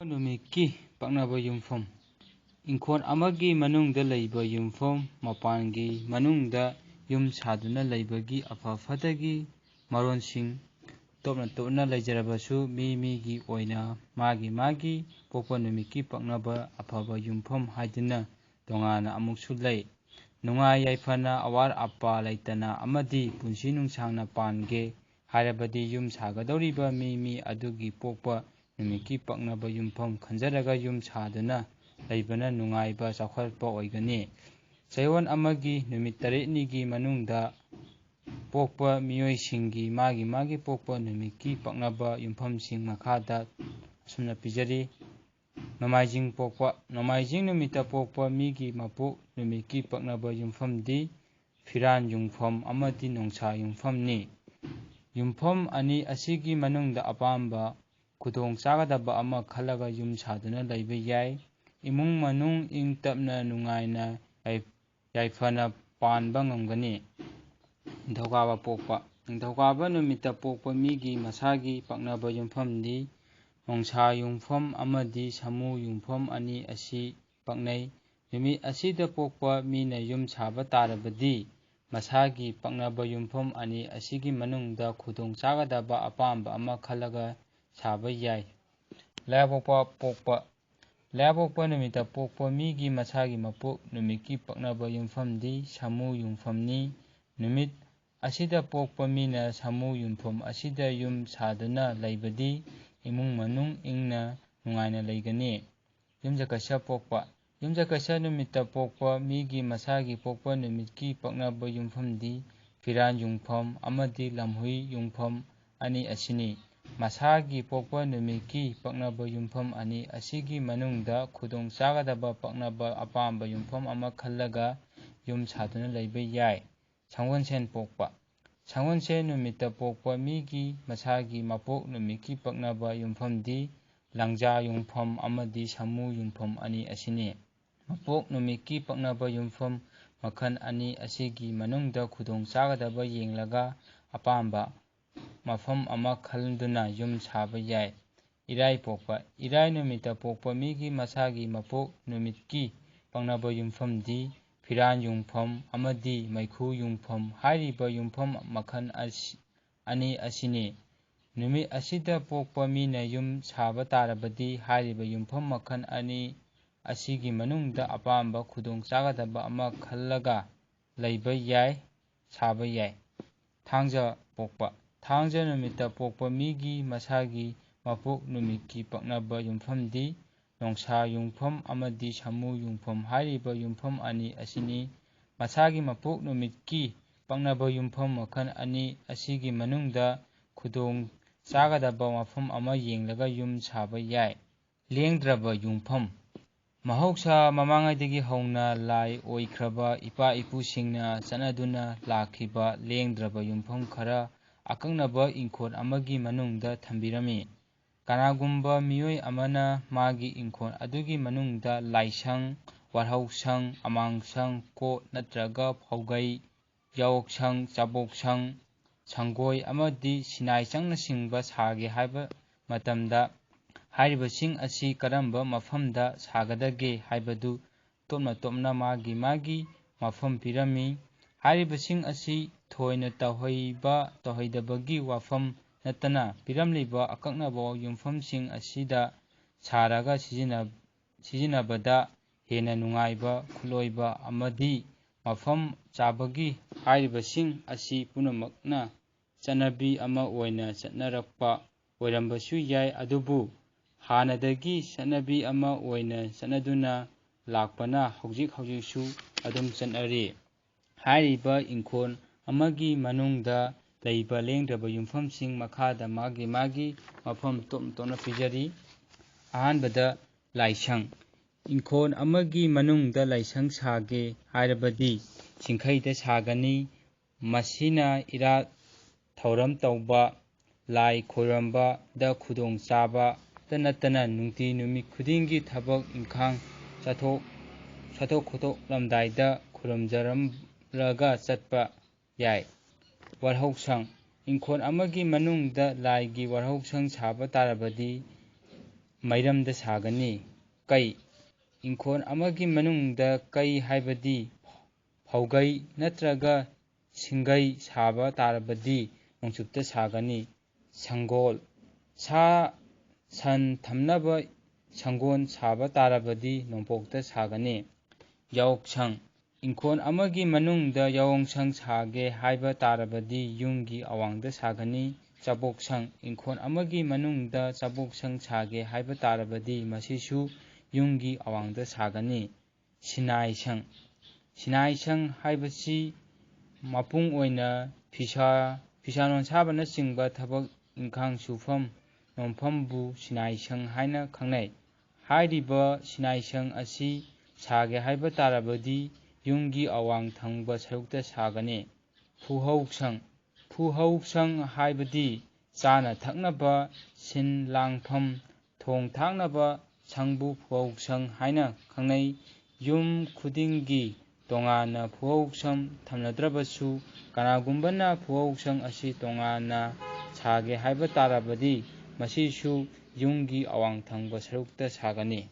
Numitki Paknaba Yumfam Inkon amagi manungda leiba Yumfam mapangi manungda yum saduna leibagi afafadagi maronsing topna leijarabasu migi oina magi Pokpa Numitki Paknaba afaba Yumfam haiduna tongana amuksu lei nungai yaifana awar apa leitana Amadi punsi nungsangna pange harabadi yum sagadoriba mi adugi Pokpa Numitki Paknaba Yumfam khanjaraga yum saduna leibana nungaiba chakhwalpa oigani chaywan amagi numit 8 manungda pokpa miyoisingi magi Pokpa Numitki Paknaba Yumfamsing makhada asumna pijari nomaijing pokpa nomaijing numita pokpa migi mapuk Numitki Paknaba Yumfamdi Firan Yumfam amadi nongsa Yumfamni Yumfam ani asigi manungda apamba Kudong chagadaba ama khalaga yum saduna leiba yai imung manung ing tapna nungaina yaifana panba ngamgani Ningthokaba Pokpa Ningthokaba numita pokpa migi masagi Paknaba Yumfamdi nongsa Yumfam amadi samu Yumfam ani asi paknai numit asida pokpa mina yum saba tarabadi masagi Paknaba Yumfam ani asigi manungda khudong chagadaba apamba ama khalaga saba yai Layapokpa Pokpa Layapokpa numita pokpa migi masagi mapuk Numitki Paknaba Yumfamdi samu Yumfamni numit asida pokpa mina samu Yumfam asida yum saduna leibadi imung manung ingna nungaina leigani Yumjakasa Pokpa Yumjakasa numita pokpa migi masagi Pokpa Numitki Paknaba Yumfamdi Firan Yumfam amadi lamhui Yumfam ani asini masagi Pokpa Numitki Paknaba Yumfam ani asigi manungda khudong chagadaba Paknaba apamba Yumfam ama khallaga yum saduna leiba yai Sangwonsen Pokpa Sangwonsen numita pokpa migi masagi mapuk Numitki Paknaba Yumfamdi Langja Yumfam amadi samu Yumfam ani asini mapuk Numitki Paknaba Yumfam makhan ani asigi manungda khudong chagadaba yenglaga apamba mafam ama khanduna yum saba yai Irai Pokpa Irai numita pokpa migi masagi mapuk Numitki Paknaba Yumfamdi Firan Yumfam amadi maikhu Yumfam hairiba Yumfam makhan ani asini numit asida pokpa mina yum saba tarabadi hairiba Yumfam makhan ani asigi manungda apamba khudong chagadaba ama khallaga leiba yai saba yai Thangja Pokpa Thangja numita pokpa migi masagi mapuk Numitki Paknaba Yumfamdi nongsa Yumfam amadi samu Yumfam hairiba Yumfam ani asini masagi mapuk Numitki Paknaba Yumfam makhan ani asigi manungda khudong chagadaba mafam ama yenglaga yum saba yai Lengdraba Yumfam Mahausa mamangaidagi hauna lai oikraba ipa ipusingna chanaduna lakhiba Lengdraba Yumfam khara akaknaba inkon amagi manungda thambirami kanagumba miyoi amana magi inkon adugi manungda laisang warhausang amangsang ko natraga phaugai yaoksang chaboksang sangoi amadi sinai changnasingba sage haiba matamda hairibasing asi karamba mafamda sagadage haibadu topna magi mafam pirami hairibasing asi thoina tawhaidabagi wafam natana piramliba akaknaba yumfamsing asida saraga sizinabada hena nungaiba khuloiba amadi mafam chabagi hairibasing asi punamakna chanabi ama oina chatnarakpa oirambashu yai adubu hanadagi chanabi ama oina chanaduna lakpana hojiksu adum chanari hairiba inkon amagi manungda leiba Lengdraba Yumfamsing makhada magi mafam topna pijari ahanbada laisang inkon amagi manungda laisang sage hairabadi singkhaida sagani masina irat thauram tauba lai khoiramba da khudong chaba natana nungti numit khudingi thabak inkhang chathok khotok lamdaida khuramjaramraga chatpa yai Warhausang inkon amagi manungda laigi warhausang saba tarabadi ꯃꯩꯔꯝꯗ ꯁꯥꯒꯅꯤ꯫ ꯀꯩ ꯏꯪꯈꯣꯜ ꯑꯃꯒꯤ ꯃꯅꯨꯡꯗ ꯀꯩ ꯍꯥꯏꯕꯗꯤ ꯐꯧꯒꯩ ꯅꯠꯇ꯭ꯔꯒ ꯁꯤꯡꯒꯩ ꯁꯥꯕ ꯇꯥꯔꯕꯗꯤ ꯅꯣꯡꯆꯨꯞꯇ ꯁꯥꯒꯅꯤ꯫ ꯁꯪꯒꯣꯜ ꯁꯥ ꯁꯟ ꯊꯝꯅꯕ ꯁꯪꯒꯣꯜ ꯁꯥꯕ ꯇꯥꯔꯕꯗꯤ ꯅꯣꯡꯄꯣꯛꯇ ꯁꯥꯒꯅꯤ꯫ ꯌꯥꯑꯣꯡꯁꯪ ꯏꯪꯈꯣꯜ ꯑꯃꯒꯤ ꯃꯅꯨꯡꯗ ꯌꯥꯑꯣꯡꯁꯪ ꯁꯥꯒꯦ ꯍꯥꯏꯕ ꯇꯥꯔꯕꯗꯤ ꯌꯨꯝꯒꯤ ꯑꯋꯥꯡꯗ ꯁꯥꯒꯅꯤ꯫ ꯆꯥꯕꯣꯛꯁꯪ ꯏꯪꯈꯣꯜ ꯑꯃꯒꯤ ꯃꯅꯨꯡꯗ ꯆꯥꯕꯣꯛꯁꯪ ꯁꯥꯒꯦ ꯍꯥꯏꯕ ꯇꯥꯔꯕꯗꯤ ꯃꯁꯤꯁꯨ ꯌꯨꯝꯒꯤ ꯑꯋꯥꯡꯗ ꯁꯥꯒꯅꯤ꯫ ꯁꯤꯟꯅꯥꯏꯁꯪ ꯁꯤꯟꯅꯥꯏꯁꯪ ꯍꯥꯏꯕꯁꯤ ꯃꯄꯨꯡ ꯑꯣꯏꯅ ꯐꯤꯁꯥ ꯂꯣꯟꯁꯥꯕꯅꯆꯤꯡꯕ ꯊꯕꯛ ꯏꯪꯈꯥꯡ ꯁꯨꯐꯝ ꯅꯣꯝꯐꯝꯕꯨ ꯁꯤꯟꯅꯥꯏꯁꯪ ꯍꯥꯏꯅ ꯈꯪꯅꯩ꯫ ꯍꯥꯏꯔꯤꯕ ꯁꯤꯟꯅꯥꯏꯁꯪ ꯑꯁꯤ ꯁꯥꯒꯦ ꯍꯥꯏꯕ ꯇꯥꯔꯕꯗꯤ ꯌꯨꯝꯒꯤ ꯑꯋꯥꯡ ꯊꯪꯕ ꯁꯔꯨꯛꯇ ꯁꯥꯒꯅꯤ꯫ ꯐꯨꯍꯧꯁꯪ ꯐꯨꯍꯧꯁꯪ ꯍꯥꯏꯕꯗꯤ ꯆꯥꯅ ꯊꯛꯅꯕ ꯁꯤꯟ ꯂꯥꯡꯐꯝ ꯊꯣꯡ ꯊꯥꯛꯅꯕ ꯁꯪꯕꯨ ꯐꯨꯍꯧꯁꯪ ꯍꯥꯏꯅ ꯈꯪꯅꯩ꯫ ꯌꯨꯝ ꯈꯨꯗꯤꯡꯒꯤ ꯇꯣꯉꯥꯟꯅ ꯐꯨꯍꯧꯁꯪ ꯊꯝꯅꯗ꯭ꯔꯕꯁꯨ ꯀꯅꯥꯒꯨꯝꯕꯅ ꯐꯨꯍꯧꯁꯪ ꯑꯁꯤ ꯇꯣꯉꯥꯟꯅ ꯁꯥꯒꯦ ꯍꯥꯏꯕ ꯇꯥꯔꯕꯗꯤ ꯃꯁꯤꯁꯨ ꯌꯨꯝꯒꯤ ꯑꯋꯥꯡ ꯊꯪꯕ ꯁꯔꯨꯛꯇ ꯁꯥꯒꯅꯤ꯫